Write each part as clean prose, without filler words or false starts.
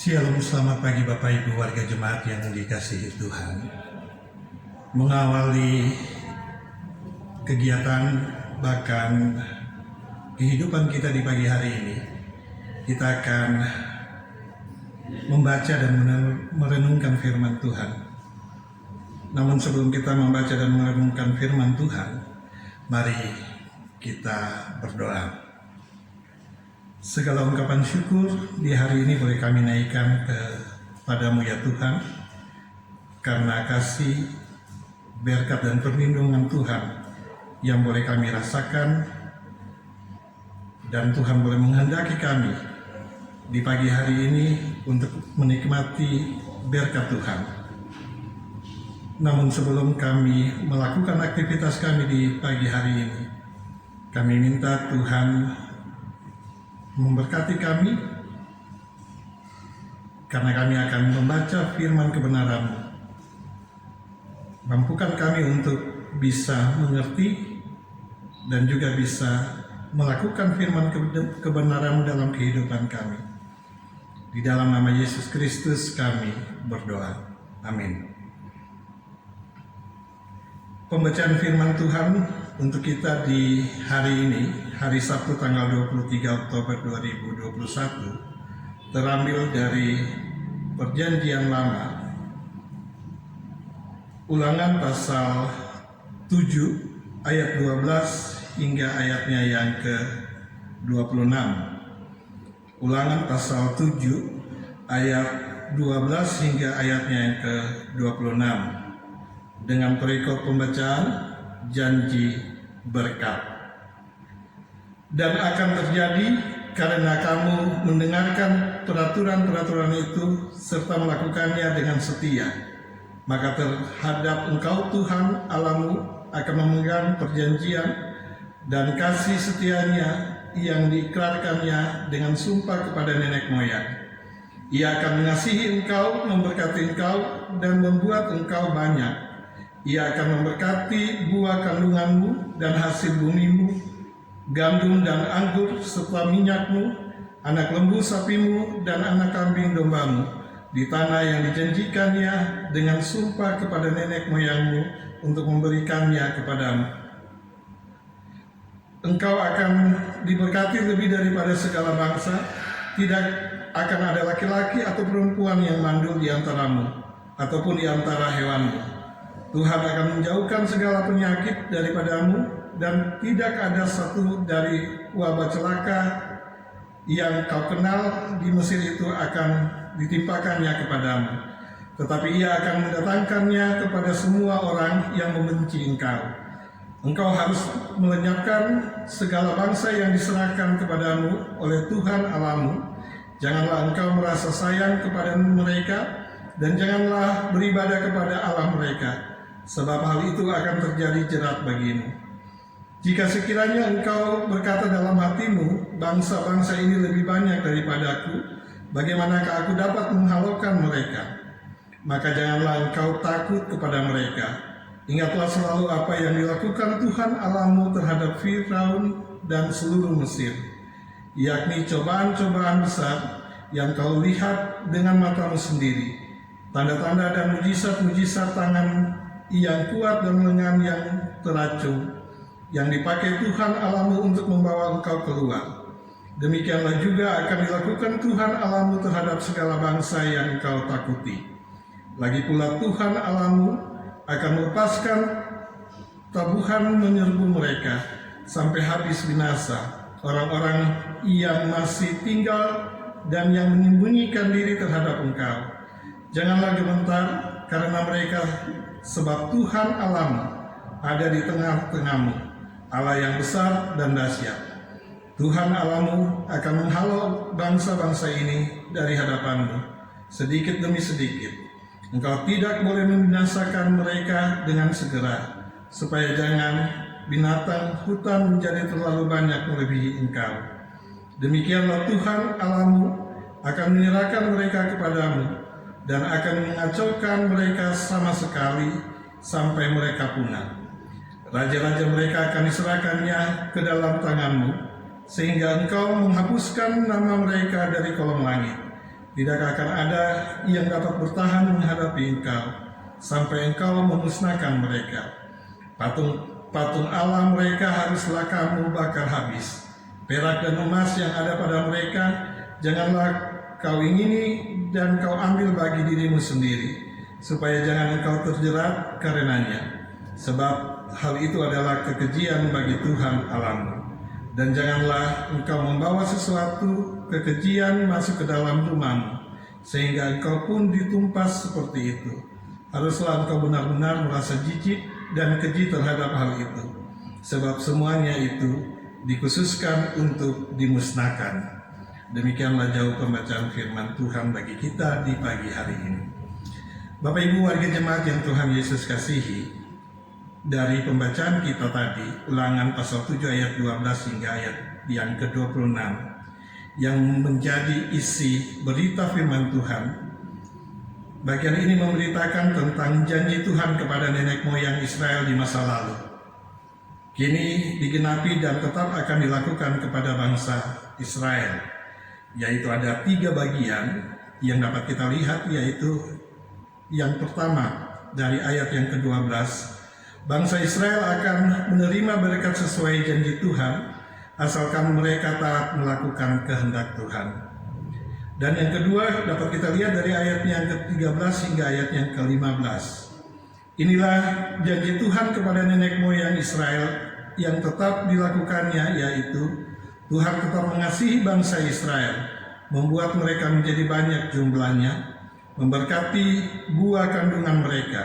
Shalom, selamat pagi Bapak Ibu warga jemaat yang dikasihi Tuhan. Mengawali kegiatan bahkan kehidupan kita di pagi hari ini, kita akan membaca dan merenungkan firman Tuhan. Namun sebelum kita membaca dan merenungkan firman Tuhan, mari kita berdoa. Segala ungkapan syukur di hari ini boleh kami naikkan kepadamu ya Tuhan, karena kasih, berkat dan perlindungan Tuhan yang boleh kami rasakan, dan Tuhan boleh menghendaki kami di pagi hari ini untuk menikmati berkat Tuhan. Namun sebelum kami melakukan aktivitas kami di pagi hari ini, kami minta Tuhan memberkati kami, karena kami akan membaca firman kebenaran. Mampukan kami untuk bisa mengerti dan juga bisa melakukan firman kebenaran dalam kehidupan kami. Di dalam nama Yesus Kristus kami berdoa. Amin. Pembacaan firman Tuhan untuk kita di hari ini, hari Sabtu tanggal 23 Oktober 2021, terambil dari Perjanjian Lama, Ulangan pasal 7 ayat 12 hingga ayatnya yang ke-26. Ulangan pasal 7 ayat 12 hingga ayatnya yang ke-26 dengan perikop pembacaan janji berkat. Dan akan terjadi karena kamu mendengarkan peraturan-peraturan itu serta melakukannya dengan setia, maka terhadap engkau Tuhan Allahmu akan memegang perjanjian dan kasih setianya yang diikrarkannya dengan sumpah kepada nenek moyang. Ia akan mengasihi engkau, memberkati engkau, dan membuat engkau banyak. Ia akan memberkati buah kandunganmu dan hasil bumimu, gandum dan anggur serta minyakmu, anak lembu sapimu dan anak kambing dombamu, di tanah yang dijanjikannya dengan sumpah kepada nenek moyangmu untuk memberikannya kepadamu. Engkau akan diberkati lebih daripada segala bangsa, tidak akan ada laki-laki atau perempuan yang mandul di antaramu, ataupun di antara hewanmu. Tuhan akan menjauhkan segala penyakit daripadamu, dan tidak ada satu dari wabah celaka yang kau kenal di Mesir itu akan ditimpakannya kepadamu. Tetapi ia akan mendatangkannya kepada semua orang yang membenci engkau. Engkau harus melenyapkan segala bangsa yang diserahkan kepadamu oleh Tuhan Allahmu. Janganlah engkau merasa sayang kepada mereka, dan janganlah beribadah kepada Allah mereka, sebab hal itu akan terjadi jerat bagimu. Jika sekiranya engkau berkata dalam hatimu, bangsa-bangsa ini lebih banyak daripadaku, bagaimanakah aku dapat menghalaukan mereka? Maka janganlah engkau takut kepada mereka. Ingatlah selalu apa yang dilakukan Tuhan Allahmu terhadap Firaun dan seluruh Mesir, yakni cobaan-cobaan besar yang kau lihat dengan matamu sendiri, tanda-tanda dan mujizat-mujizat tangan yang kuat dan lengan yang teracung, yang dipakai Tuhan Allahmu untuk membawa engkau keluar. Demikianlah juga akan dilakukan Tuhan Allahmu terhadap segala bangsa yang engkau takuti. Lagi pula Tuhan Allahmu akan melepaskan tabuhan menyerbu mereka sampai habis binasa orang-orang yang masih tinggal dan yang menyembunyikan diri terhadap engkau. Janganlah gemetar karena mereka, sebab Tuhan Allahmu ada di tengah-tengahmu, Allah yang besar dan dahsyat. Tuhan Allahmu akan menghalau bangsa-bangsa ini dari hadapanmu, sedikit demi sedikit. Engkau tidak boleh membinasakan mereka dengan segera, supaya jangan binatang hutan menjadi terlalu banyak melebihi engkau. Demikianlah Tuhan Allahmu akan menyerahkan mereka kepadamu, dan akan mengacaukan mereka sama sekali sampai mereka punah. Raja-raja mereka akan diserahkannya ke dalam tanganmu, sehingga engkau menghapuskan nama mereka dari kolong langit. Tidak akan ada yang dapat bertahan menghadapi engkau, sampai engkau memusnahkan mereka. Patung Allah mereka haruslah kamu bakar habis. Perak dan emas yang ada pada mereka, janganlah kau ingini dan kau ambil bagi dirimu sendiri, supaya jangan engkau terjerat karenanya. Sebab hal itu adalah kekejian bagi Tuhan Allahmu. Dan janganlah engkau membawa sesuatu kekejian masuk ke dalam rumahmu, sehingga engkau pun ditumpas seperti itu. Haruslah engkau benar-benar merasa jijik dan keji terhadap hal itu, sebab semuanya itu dikhususkan untuk dimusnahkan. Demikianlah jauh pembacaan firman Tuhan bagi kita di pagi hari ini. Bapak Ibu warga jemaat yang Tuhan Yesus kasihi, dari pembacaan kita tadi, Ulangan pasal 7 ayat 12 hingga ayat yang ke-26, yang menjadi isi berita firman Tuhan. Bagian ini memberitakan tentang janji Tuhan kepada nenek moyang Israel di masa lalu. Kini digenapi dan tetap akan dilakukan kepada bangsa Israel, yaitu ada 3 bagian yang dapat kita lihat, yaitu yang pertama dari ayat yang ke-12, bangsa Israel akan menerima berkat sesuai janji Tuhan, asalkan mereka taat melakukan kehendak Tuhan. Dan yang kedua dapat kita lihat dari ayat yang ke-13 hingga ayat yang ke-15. Inilah janji Tuhan kepada nenek moyang Israel yang tetap dilakukannya, yaitu Tuhan tetap mengasihi bangsa Israel, membuat mereka menjadi banyak jumlahnya, memberkati buah kandungan mereka,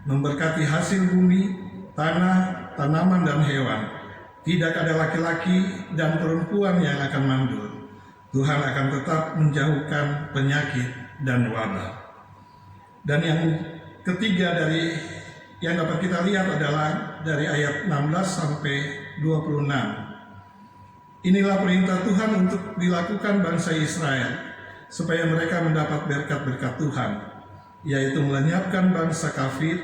memberkati hasil bumi, tanah, tanaman, dan hewan. Tidak ada laki-laki dan perempuan yang akan mandul. Tuhan akan tetap menjauhkan penyakit dan wabah. Dan yang ketiga dari yang dapat kita lihat adalah dari ayat 16 sampai 26. Inilah perintah Tuhan untuk dilakukan bangsa Israel, supaya mereka mendapat berkat-berkat Tuhan, yaitu melenyapkan bangsa kafir,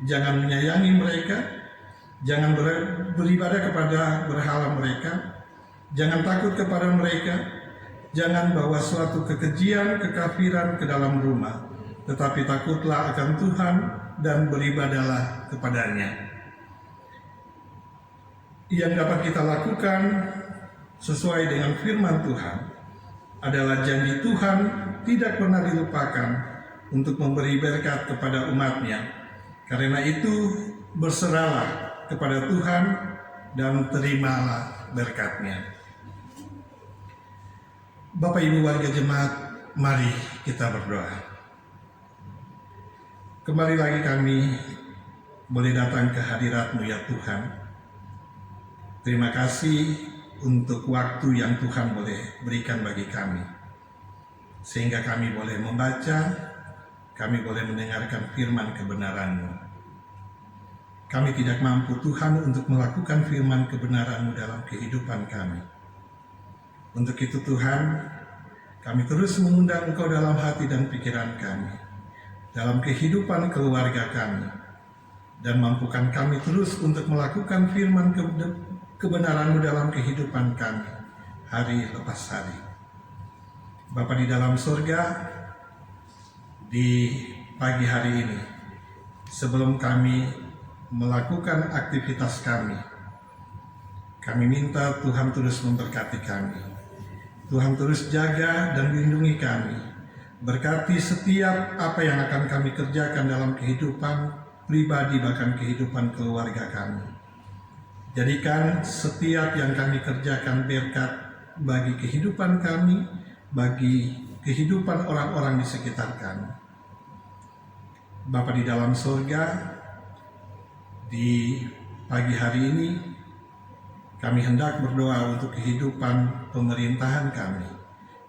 jangan menyayangi mereka, jangan beribadah kepada berhala mereka, jangan takut kepada mereka, jangan bawa suatu kekejian, kekafiran ke dalam rumah, tetapi takutlah akan Tuhan dan beribadahlah kepadanya. Yang dapat kita lakukan sesuai dengan firman Tuhan adalah janji Tuhan tidak pernah dilupakan untuk memberi berkat kepada umatnya. Karena itu berserahlah kepada Tuhan dan terimalah berkatnya. Bapak Ibu warga jemaat, mari kita berdoa. Kembali lagi kami boleh datang ke hadirat-Mu ya Tuhan. Terima kasih untuk waktu yang Tuhan boleh berikan bagi kami, sehingga kami boleh membaca, kami boleh mendengarkan firman kebenaran-Mu. Kami tidak mampu Tuhan untuk melakukan firman kebenaran-Mu dalam kehidupan kami. Untuk itu Tuhan, kami terus mengundang Engkau dalam hati dan pikiran kami, dalam kehidupan keluarga kami, dan mampukan kami terus untuk melakukan firman kebenaran-Mu dalam kehidupan kami, hari lepas hari. Bapa di dalam surga, di pagi hari ini, sebelum kami melakukan aktivitas kami minta Tuhan terus memberkati kami. Tuhan terus jaga dan lindungi kami. Berkati setiap apa yang akan kami kerjakan dalam kehidupan pribadi, bahkan kehidupan keluarga kami. Jadikan setiap yang kami kerjakan berkat bagi kehidupan kami, bagi kehidupan orang-orang di sekitar kami. Bapa di dalam surga, di pagi hari ini kami hendak berdoa untuk kehidupan pemerintahan kami,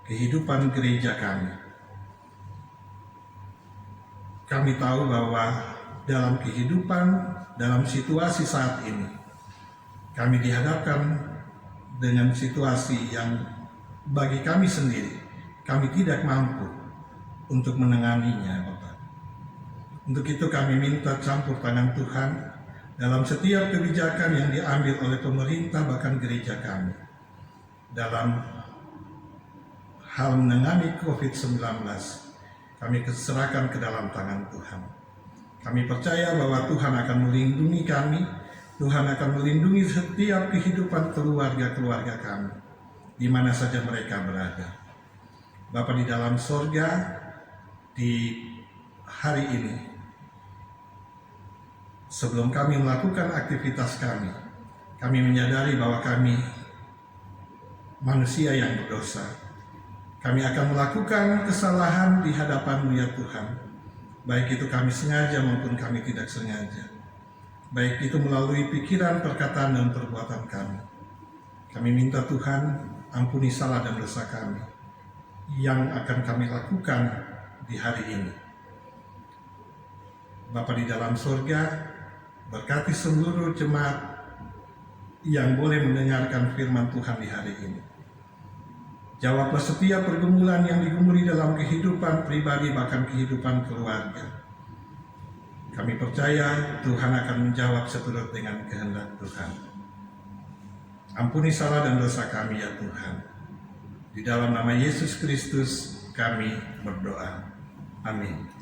kehidupan gereja kami. Kami tahu bahwa dalam kehidupan, dalam situasi saat ini, kami dihadapkan dengan situasi yang bagi kami sendiri, kami tidak mampu untuk menanganinya, Bapak. Untuk itu kami minta campur tangan Tuhan dalam setiap kebijakan yang diambil oleh pemerintah, bahkan gereja kami, dalam hal menangani COVID-19, kami serahkan ke dalam tangan Tuhan. Kami percaya bahwa Tuhan akan melindungi kami, Tuhan akan melindungi setiap kehidupan keluarga-keluarga kami, di mana saja mereka berada. Bapa di dalam sorga, di hari ini, sebelum kami melakukan aktivitas kami menyadari bahwa kami manusia yang berdosa. Kami akan melakukan kesalahan di hadapan-Mu ya Tuhan, baik itu kami sengaja maupun kami tidak sengaja, baik itu melalui pikiran, perkataan, dan perbuatan kami. Kami minta Tuhan, ampuni salah dan dosa kami yang akan kami lakukan di hari ini. Bapa di dalam surga, berkati seluruh jemaat yang boleh mendengarkan firman Tuhan di hari ini. Jawablah setiap pergumulan yang digumuli dalam kehidupan pribadi, bahkan kehidupan keluarga. Kami percaya Tuhan akan menjawab seturut dengan kehendak Tuhan. Ampuni salah dan dosa kami ya Tuhan. Di dalam nama Yesus Kristus kami berdoa. Amin.